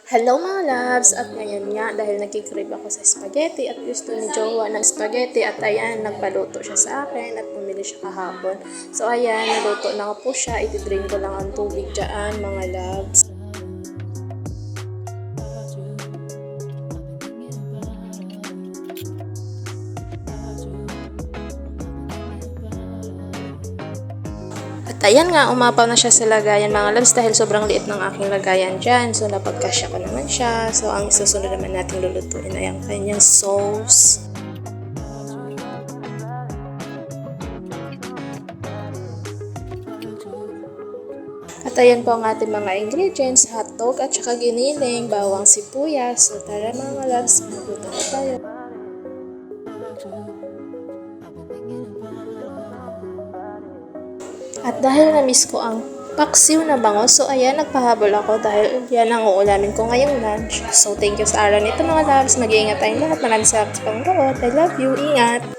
Hello mga loves! At ngayon nga, dahil nagkikrib ako sa spaghetti at gusto ni Jowa ng spaghetti at ayan, nagpaluto siya sa akin at bumili siya kahapon. So ayan, naluto na po siya. Itidrain ko lang ang tubig dyan mga loves. At ayan nga, umapaw na siya sa lagayan mga loves dahil sobrang liit ng aking lagayan dyan. So napagkasya ko naman siya. So ang susunod naman natin lulutuin ay ang kanyang sauce. At ayan po ang ating mga ingredients, hotdog at saka giniling, bawang sibuyas. So tara mga loves, magluto na tayo. At dahil na-miss ko ang paksiw na bango, so ayan, nagpahabol ako dahil yan ang uulamin ko ngayong lunch. So thank you sa araw nito mga loves, mag-iingat tayong lahat, maraming salamat sa panonood, I love you, ingat!